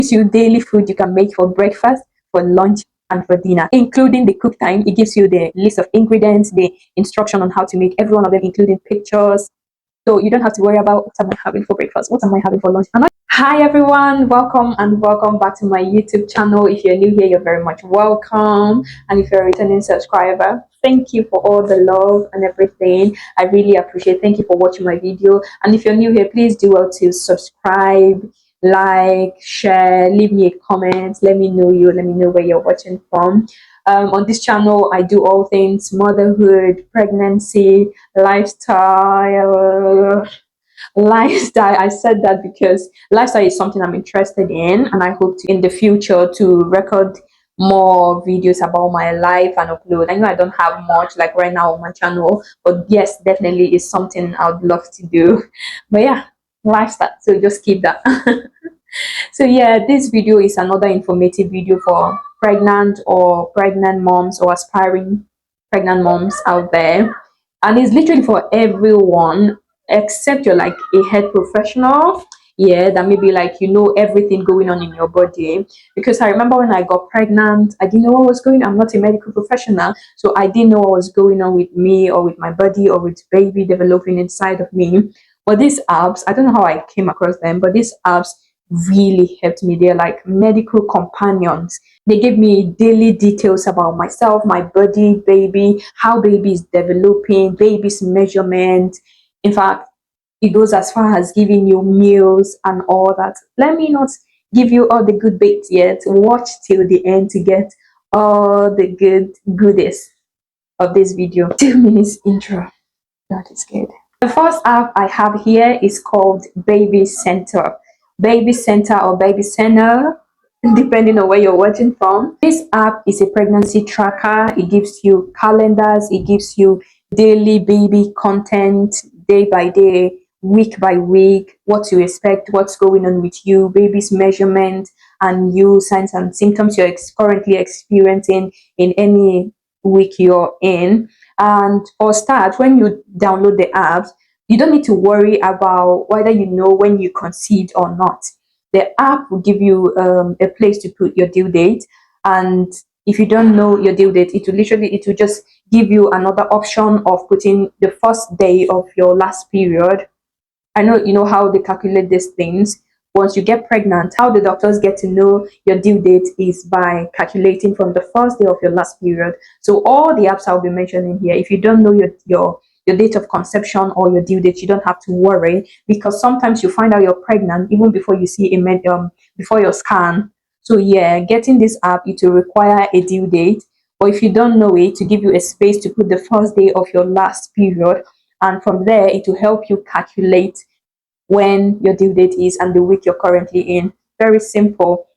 gives you daily food you can make for breakfast, for lunch, and for dinner, including the cook time. It gives you the list of ingredients, the instruction on how to make every one of them, including pictures. So you don't have to worry about what am I having for breakfast, what am I having for lunch. Hi everyone, welcome and welcome back to my YouTube channel. If you're new here, you're very much welcome. And if you're a returning subscriber, thank you for all the love and everything. I really appreciate it. Thank you for watching my video. And if you're new here, please do well to subscribe, like, share, leave me a comment, let me know where you're watching from. On this channel, I do all things motherhood, pregnancy, lifestyle. I said that because lifestyle is something I'm interested in, and I hope to, in the future, to record more videos about my life and upload. I know I don't have much like right now on my channel, but yes, definitely is something I would love to do. But yeah, lifestyle, so just keep that. So yeah, this video is another informative video for pregnant moms or aspiring pregnant moms out there, and it's literally for everyone except you're like a health professional, yeah, that maybe like you know everything going on in your body. Because I remember when I got pregnant, I didn't know what was going on. I'm not a medical professional, so I didn't know what was going on with me or with my body or with baby developing inside of me. But these apps, I don't know how I came across them, but these apps really helped me. They're like medical companions. They give me daily details about myself, my body, baby, how baby is developing, baby's measurement. In fact, it goes as far as giving you meals and all that. Let me not give you all the good bits yet. Watch till the end to get all the goodies of this video. 2 minutes intro. That is good. The first app I have here is called Baby Center. Baby Center or Baby Center, depending on where you're watching from. This app is a pregnancy tracker. It gives you calendars. It gives you daily baby content, day by day, week by week, what to expect, what's going on with you, baby's measurement, and you signs and symptoms you're currently experiencing in any week you're in. And for start, when you download the apps, you don't need to worry about whether you know when you conceived or not. The app will give you a place to put your due date, and if you don't know your due date, it will just give you another option of putting the first day of your last period. I know you know how they calculate these things. Once you get pregnant, how the doctors get to know your due date is by calculating from the first day of your last period. So all the apps I'll be mentioning here, if you don't know your date of conception or your due date, you don't have to worry, because sometimes you find out you're pregnant even before you see before your scan. So yeah, getting this app, it will require a due date, or if you don't know it, to give you a space to put the first day of your last period, and from there it will help you calculate when your due date is and the week you're currently in. Very simple.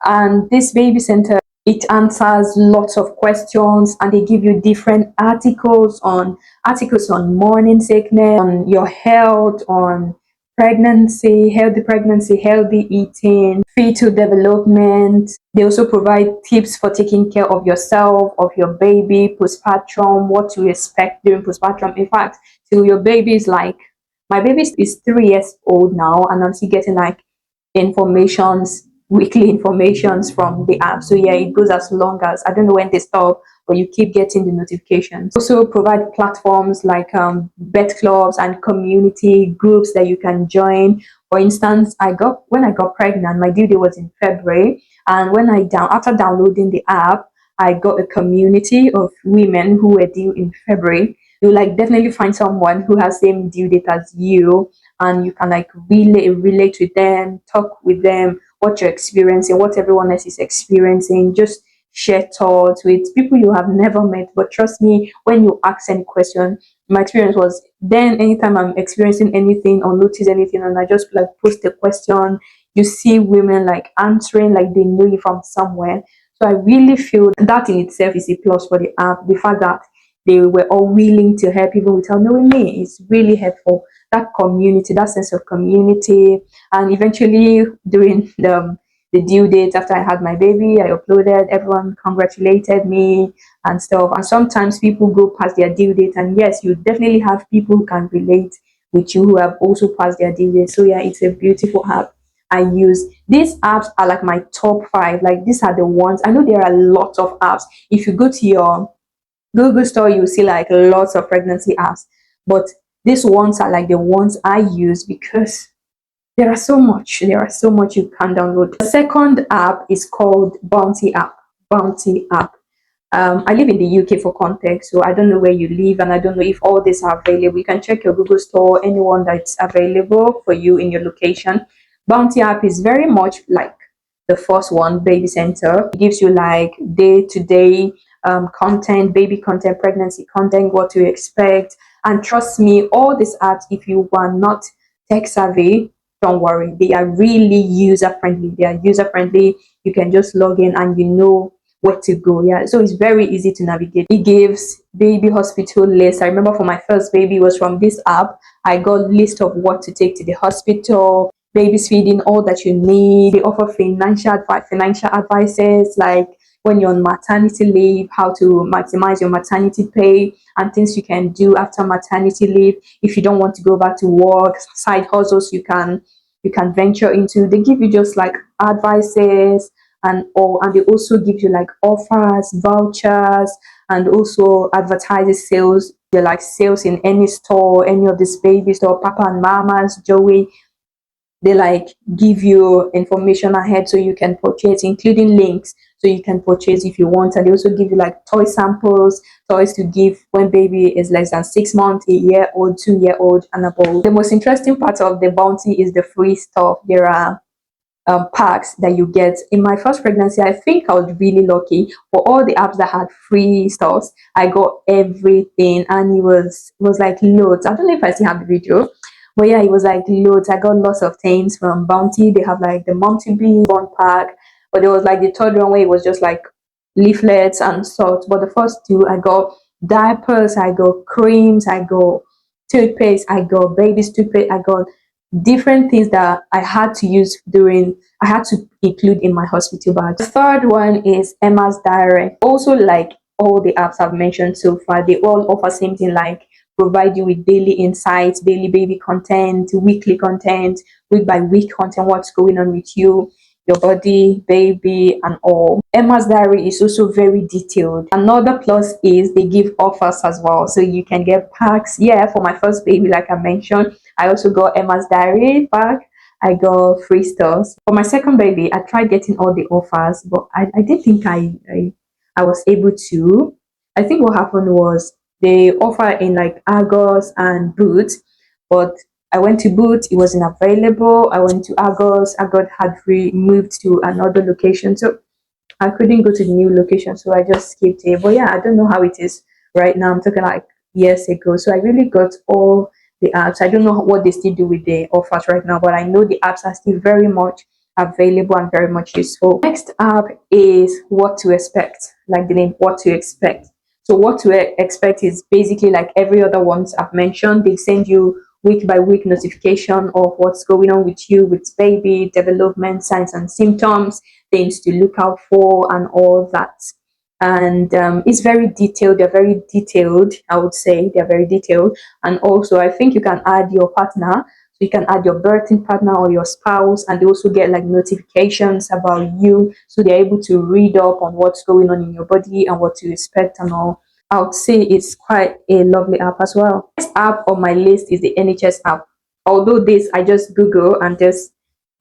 And this baby center, it answers lots of questions, and they give you different articles on morning sickness, on your health, on pregnancy, healthy eating, fetal development. They also provide tips for taking care of yourself, of your baby, postpartum, what to expect during postpartum. In fact, till your baby is like, my baby is 3 years old now, and I'm still getting like weekly informations from the app. So yeah, it goes as long as, I don't know when they stop, but you keep getting the notifications. Also provide platforms like birth clubs and community groups that you can join. For instance, when I got pregnant, my due date was in February, and when after downloading the app, I got a community of women who were due in February. You like definitely find someone who has same due date as you, and you can like relate with them, talk with them, what you're experiencing, what everyone else is experiencing. Just share thoughts with people you have never met. But trust me, when you ask any question, my experience was then anytime I'm experiencing anything or notice anything, and I just like post a question, you see women like answering like they know you from somewhere. So I really feel that in itself is a plus for the app. The fact that they were all willing to help even without knowing me, it's really helpful. That community, that sense of community. And eventually during the due date, after I had my baby, I uploaded, everyone congratulated me and stuff. And sometimes people go past their due date, and yes, you definitely have people who can relate with you who have also passed their due date. So yeah, it's a beautiful app. I use. These apps are like my top 5. Like these are the ones. I know there are lots of apps. If you go to your Google store, you see like lots of pregnancy apps, but these ones are like the ones I use because there are so much you can download. The second app is called Bounty app. Bounty app. I live in the UK for context, so I don't know where you live, and I don't know if all these are available. You can check your Google store, anyone that's available for you in your location. Bounty app is very much like the first one, Baby Center. It gives you like day-to-day content, baby content, pregnancy content, what to expect. And trust me, all these apps, if you are not tech savvy, don't worry. They are really user friendly. They are user friendly. You can just log in and you know where to go. Yeah, so it's very easy to navigate. It gives baby hospital list. I remember for my first baby was from this app. I got list of what to take to the hospital, baby's feeding, all that you need. They offer financial advices like when you're on maternity leave, how to maximize your maternity pay and things you can do after maternity leave. If you don't want to go back to work, side hustles you can venture into. They give you just like advices and all, and they also give you like offers, vouchers, and also advertises sales. They're like sales in any store, any of this baby store, Papa and Mama's, Joey. They like give you information ahead so you can purchase, including links so you can purchase if you want. And they also give you like toy samples, toys to give when baby is less than 6 months, a year old, 2 year old, and above. The most interesting part of the bounty is the free stuff. There are packs that you get. In my first pregnancy, I think I was really lucky. For all the apps that had free stuffs, I got everything, and it was like loads. I don't know if I still have the video, but yeah, it was like loads. I got lots of things from Bounty. They have like the Mom to Be one pack, but there was like the third one where it was just like leaflets and salt. But the first two, I got diapers, I got creams, I got toothpaste, I got baby's toothpaste, I got different things that I had to include in my hospital bag. The third one is Emma's Diary. Also, like all the apps I've mentioned so far, they all offer same thing, like provide you with daily insights, daily baby content, weekly content, week by week content, what's going on with you, your body, baby, and all. Emma's Diary is also very detailed. Another plus is they give offers as well. So you can get packs. Yeah, for my first baby, like I mentioned, I also got Emma's Diary pack. I got free stuff. For my second baby, I tried getting all the offers, but I didn't think I was able to. I think what happened was they offer in like Argos and Boots, but I went to Boots, it wasn't available. I went to Argos had moved to another location, so I couldn't go to the new location, so I just skipped it. But yeah, I don't know how it is right now. I'm talking like years ago. So I really got all the apps. I don't know what they still do with the offers right now, but I know the apps are still very much available and very much useful. Next app is What to Expect, like the name What to Expect. So What to Expect is basically like every other ones I've mentioned. They send you week by week notification of what's going on with you, with baby development, signs and symptoms, things to look out for, and all that. And it's very detailed. They're very detailed, I would say. They're very detailed. And also, I think you can add your partner. So you can add your birthing partner or your spouse, and they also get like notifications about you. So they're able to read up on what's going on in your body and what to expect and all. I would say it's quite a lovely app as well. Next app on my list is the NHS app. Although this, I just Google and just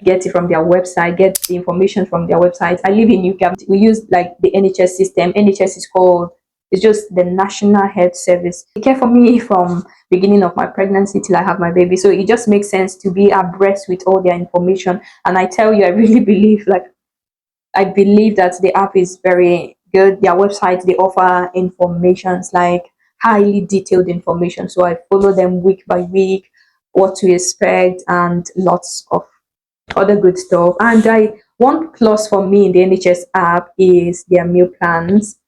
get it from their website, get the information from their website. I live in UK. We use like the NHS system. NHS is called, it's just the National Health Service. They care for me from beginning of my pregnancy till I have my baby. So it just makes sense to be abreast with all their information. And I tell you, I really believe that the app is very good. Their website, they offer informations like highly detailed information. So I follow them week by week, what to expect, and lots of other good stuff. And one plus for me in the NHS app is their meal plans.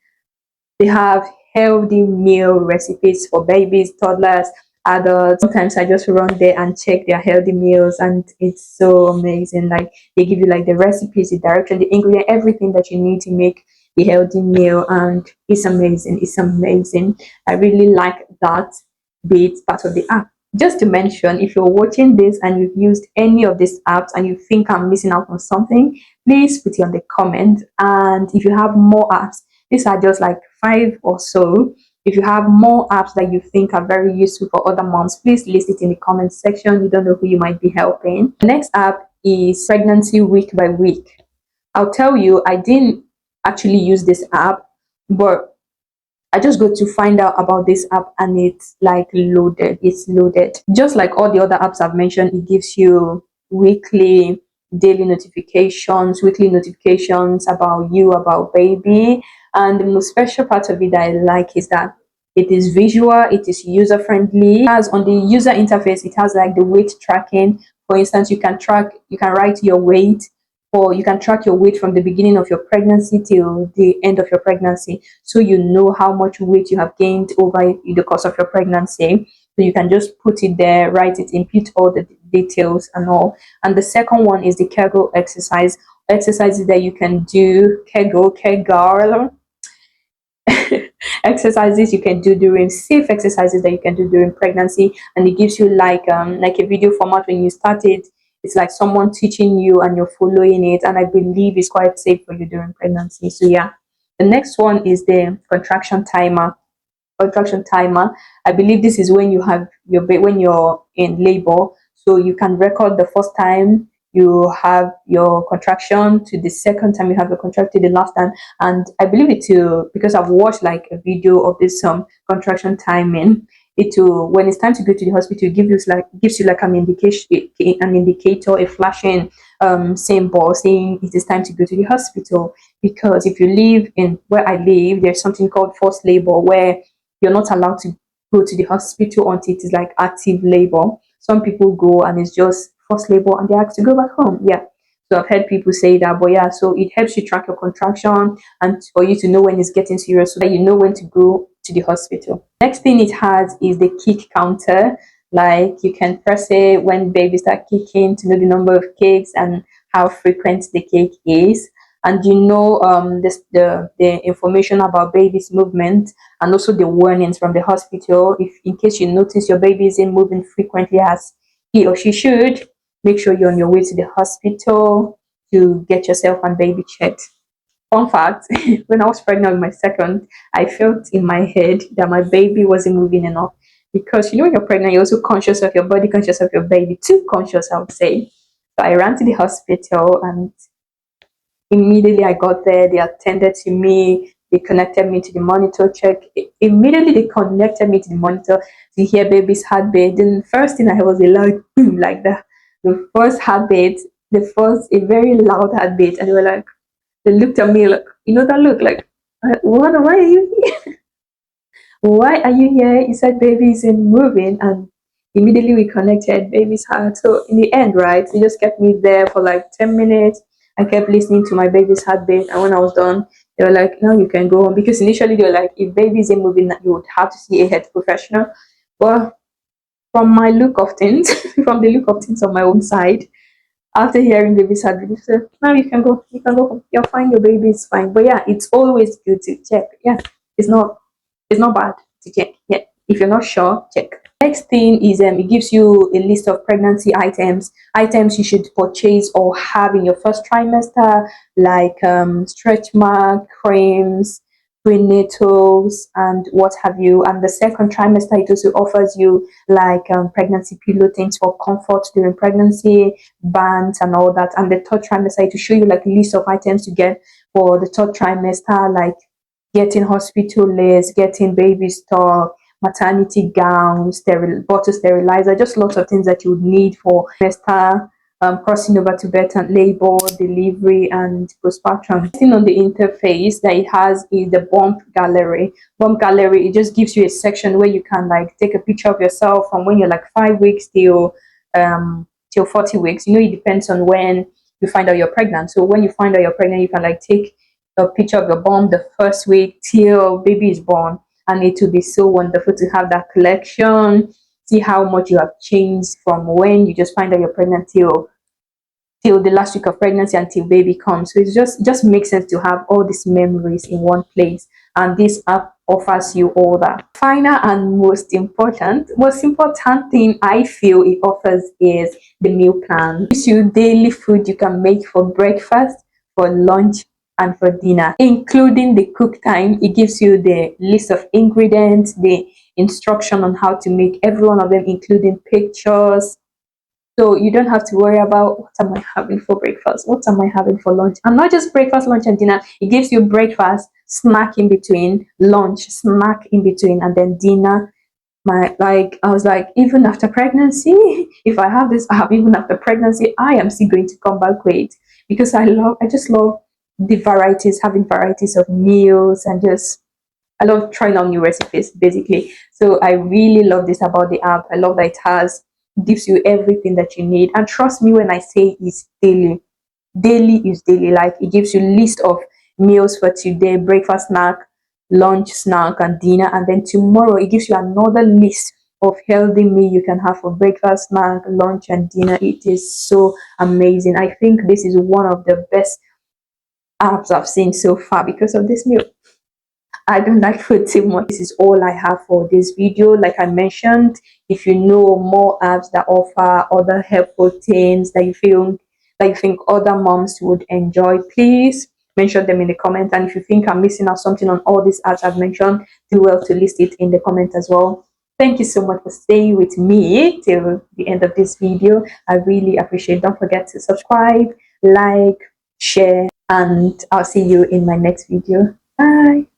They have healthy meal recipes for babies, toddlers, adults. Sometimes I just run there and check their healthy meals, and it's so amazing. Like they give you like the recipes, the direction, the ingredient, everything that you need to make the healthy meal, and it's amazing. It's amazing. I really like that bit part of the app. Just to mention, if you're watching this and you've used any of these apps and you think I'm missing out on something, please put it on the comment. And if you have more apps, these are just like 5 or so. If you have more apps that you think are very useful for other moms, please list it in the comment section. You don't know who you might be helping. The next app is Pregnancy Week by Week. I'll tell you, I didn't actually use this app, but I just go to find out about this app and it's like loaded. It's loaded. Just like all the other apps I've mentioned, it gives you weekly, daily notifications, weekly notifications about you, about baby. And the most special part of it that I like is that it is visual, it is user friendly. As on the user interface, it has like the weight tracking. For instance, you can write your weight, or you can track your weight from the beginning of your pregnancy till the end of your pregnancy, so you know how much weight you have gained over the course of your pregnancy. So you can just put it there, write it, input all the details and all. And the second one is the Kegel exercises that you can do. Kegel exercises you can do during safe exercises that you can do during pregnancy, and it gives you like a video format. When you start it, it's like someone teaching you and you're following it, and I believe it's quite safe for you during pregnancy. So yeah, the next one is the contraction timer. I believe this is when you have when you're in labor, so you can record the first time you have your contraction to the second time you have your contraction to the last time. And I believe it too, because I've watched like a video of this contraction timing. It will, when it's time to go to the hospital, gives you like an indicator, a flashing symbol saying it is time to go to the hospital. Because if you live in where I live, there's something called forced labor, where you're not allowed to go to the hospital until it is like active labor. Some people go and it's just forced labor and they have to go back home. Yeah. So I've heard people say that, but yeah, so it helps you track your contraction and for you to know when it's getting serious, so that you know when to go to the hospital. Next thing it has is the kick counter. Like you can press it when babies start kicking to know the number of kicks and how frequent the kick is. And you know the information about baby's movement, and also the warnings from the hospital. If in case you notice your baby isn't moving frequently as he or she should, make sure you're on your way to the hospital to get yourself and baby checked. Fun fact, when I was pregnant with my second, I felt in my head that my baby wasn't moving enough. Because you know, when you're pregnant, you're also conscious of your body, conscious of your baby, too conscious, I would say. So I ran to the hospital, and immediately I got there, they attended to me. They connected me to the monitor check. Immediately they connected me to the monitor to hear baby's heartbeat. Then the first thing I heard was a loud boom, like that. The first heartbeat, a very loud heartbeat. And they looked at me like, you know that look, like, what, why are you here? Why are you here? You said baby isn't moving. And immediately we connected baby's heart. So in the end, right, they just kept me there for like 10 minutes. I kept listening to my baby's heartbeat. And when I was done, they were like, no, you can go home. Because initially they were like, if baby isn't moving, you would have to see a health professional. But from my look of things, from the look of things on my own side, after hearing baby's heartbeat, they said, now you can go home. You're fine, your baby is fine. But yeah, it's always good to check. Yeah, it's not it's not bad to check. Yeah, if you're not sure, check. Next thing is it gives you a list of pregnancy items you should purchase or have in your first trimester, like stretch mark, creams, prenatals, and what have you. And the second trimester, it also offers you like pregnancy pillow things for comfort during pregnancy, bands and all that. And the third trimester, it will show you like a list of items to get for the third trimester, like getting hospital lists, getting baby stock, maternity gowns, bottle sterilizer, just lots of things that you would need for trimester, crossing over to birth and labor, delivery, and postpartum. Thing on the interface that it has is the bump gallery. Bump gallery, it just gives you a section where you can like take a picture of yourself from when you're like 5 weeks till 40 weeks. You know, it depends on when you find out you're pregnant. So when you find out you're pregnant, you can like take a picture of your bump the first week till baby is born, and it will be so wonderful to have that collection, see how much you have changed from when you just find out you're pregnant till the last week of pregnancy until baby comes. So it just makes sense to have all these memories in one place. And this app offers you all that. Final and most important thing I feel it offers is the meal plan. It gives you daily food you can make for breakfast, for lunch, and for dinner, including the cook time. It gives you the list of ingredients, the instruction on how to make every one of them, including pictures. So you don't have to worry about what am I having for breakfast, what am I having for lunch, and not just breakfast, lunch, and dinner. It gives you breakfast, snack in between, lunch, snack in between, and then dinner. I was like, even after pregnancy, if I have this app, even after pregnancy, I am still going to come back with, because I just love the varieties, having varieties of meals, and just I love trying out new recipes basically. So I really love this about the app. I love that it gives you everything that you need. And trust me when I say it's daily. Daily is daily. Like, it gives you list of meals for today, breakfast, snack, lunch, snack, and dinner. And then tomorrow it gives you another list of healthy meal you can have for breakfast, snack, lunch, and dinner. It is so amazing. I think this is one of the best apps I've seen so far because of this meal. I don't like food too much. This is all I have for this video. Like I mentioned, if you know more apps that offer other helpful things that you think other moms would enjoy, please mention them in the comments. And if you think I'm missing out something on all these apps I've mentioned, do well to list it in the comments as well. Thank you so much for staying with me till the end of this video. I really appreciate it. Don't forget to subscribe, like, share, and I'll see you in my next video. Bye.